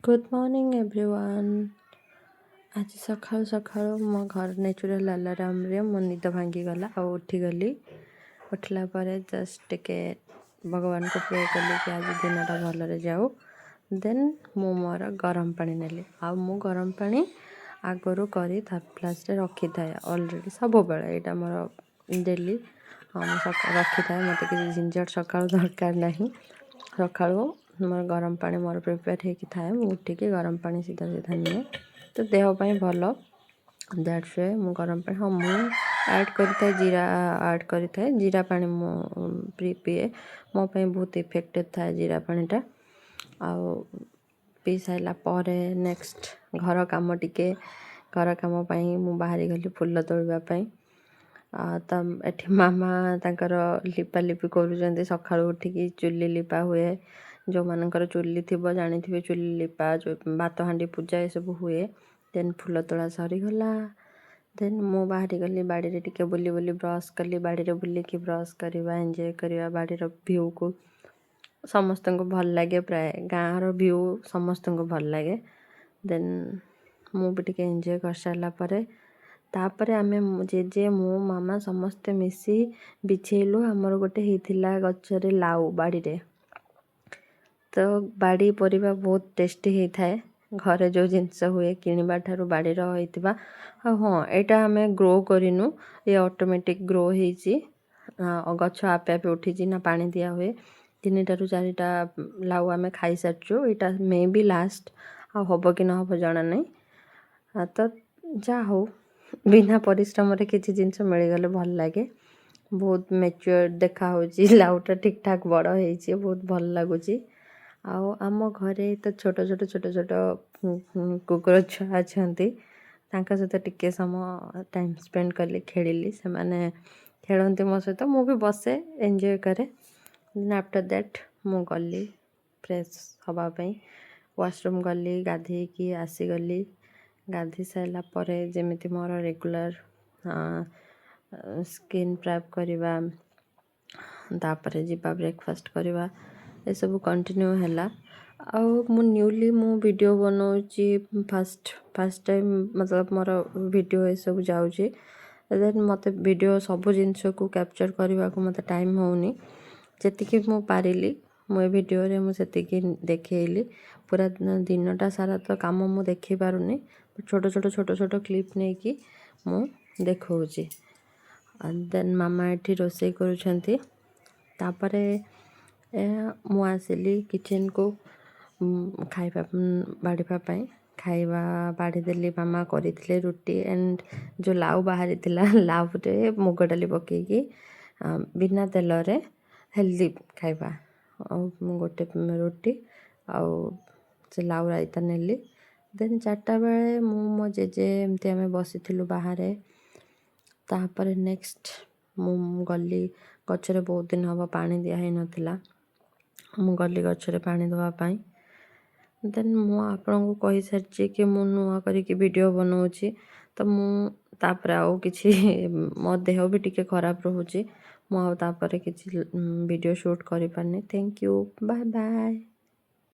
Good morning everyone. आज सकाळू सकाळू मो घर नेचुरल अलार्म रे मो निद भांगीगला आ उठीगली। उठला पर जस्ट टिके भगवान को प्रे कली कि आज दिनटा भलरे जाऊ। देन मु मोर गरम पानी नेली आ मु गरम पानी आगरू करी फ्लास्क रे रखी थाए ऑलरेडी सब बेले एटा मोर डेली रखी थाए। मते किसी झंझट सकाळू दरकार नहीं। सकाळू मोर गरम पानी मोर प्रिपेयर होगी थाए मु उठिकी गरम पानी सीधा सीधा निए तो देह पाई भल। दैट्स वे मु गरम पानी हाँ मु ऐड करी जीरा ऐड करी थाए जीरा पानी मु पीए मो पाई बहुत इफेक्टिव थाए जीरा पानीटा। आउ पी साइला परे नेक्स्ट घर काम टिके घर काम पाई मु बाहरी गली फुल तोड़वा पाई। तो एठी मामा तांकर लिपा लिपि करूଛନ୍ତି सकाळू उठिकी चुली लिपा हुए जो मानकर चुली थी जानी थी चुली लिपा जो भात हांडी पूजा ये सब हुए। देन फुल तोड़ा सरीगला। देन मु बाहरी गली बाड़ी रे टिके बुली बुली ब्रश कली बाड़ी रे बुलिकी ब्रश करवा एंजॉय करवा बाड़ी रो व्यू को समस्त को भल लगे प्राय गाँव रो व्यू समस्त को भल लगे। देन मु भी टिके एंजॉय कर सारा परे तापरे आमे जेजे मो मामा समस्ते मिसी बिछेलु हमर गोटे हेतिला गछरे लाउ बाड़ी रे। तो बाड़ी परिबा बहुत टेस्टी होता है घरे जो जिनस हुए किणवा ठारू बाड़ी रहितबा। हाँ एटा आमे ग्रो करिनु ये ऑटोमेटिक ग्रो होईची गछ आपे आपे उठीची ना पानी दिया हुए। 3 टा 4 टा लाउ आमे खाई सारचु एटा मे बी लास्ट आ होबो कि न होबो जाना नहीं। तो जा हो बिना परिश्रम रे किछि जिनस मिल गले भल लागे। बहुत मैच्योर देखा होची लाउटा ठीक ठाक बड़ होईची बहुत भल लागुची। आउ आम घरे तो छोट छोट छोट छोट कुकुर छुआ अच्छा सहित टिके समय टाइम स्पेंड कली खेलिली से माने खेलती मो सहित मु भी बसे एंजॉय करे। देन आफ्टर दैट मु गली फ्रेश हवापाई वाशरूम गली गाधे की आसीगली। गाधी सारा पर जमीती मोर रेगुलर स्किन प्रेप करवा तापर जीवा ब्रेकफास्ट करवा ये सब कंटिन्यू हैला। आउ मु न्यूली मु वीडियो बनाऊँगी फर्स्ट टाइम मतलब मोर वीडियो ये सब जाऊँगी। देन मते वीडियो सब जिनस को कैप्चर करने को मते टाइम होनी जी मु पारिली मो वीडियो रे मु सेतिकी देखैली। पूरा दिनटा सारा तो काम मु देखी पारुनी छोट छोट छोट छोट क्लिप नहीं कि मु देखौची। देन मामा एठी रोषे करूछंती तापरे मु आसिली किचन को खाइबा बाड़ीपा पाई खाइबा बाड़ी देली मामा करथिले रुटी एंड जो लाउ बाहरी थिला लाउ रे मुग डाली पकेकी बिना तेल रे हेल्दी खाइबा गोटे रुटी आउ से लाउ रायता नेली। देन 4टा बेले मो जेजे एमती आमे बसीथिलु बाहरे तापर नेक्स्ट मु गली गछरे बहुत दिन हवा पानी दिया ही नथिला मु गली गछरे पानी दवा पाई। देन मु आपन को कहि सारची कि मु नुआ करिकी वीडियो बनाऊँगी तो मु तापर आउ किछि मो देह भी टिके खराब रहूची मु आउ तापर किछि वीडियो शूट करि पारनी। Thank you bye bye.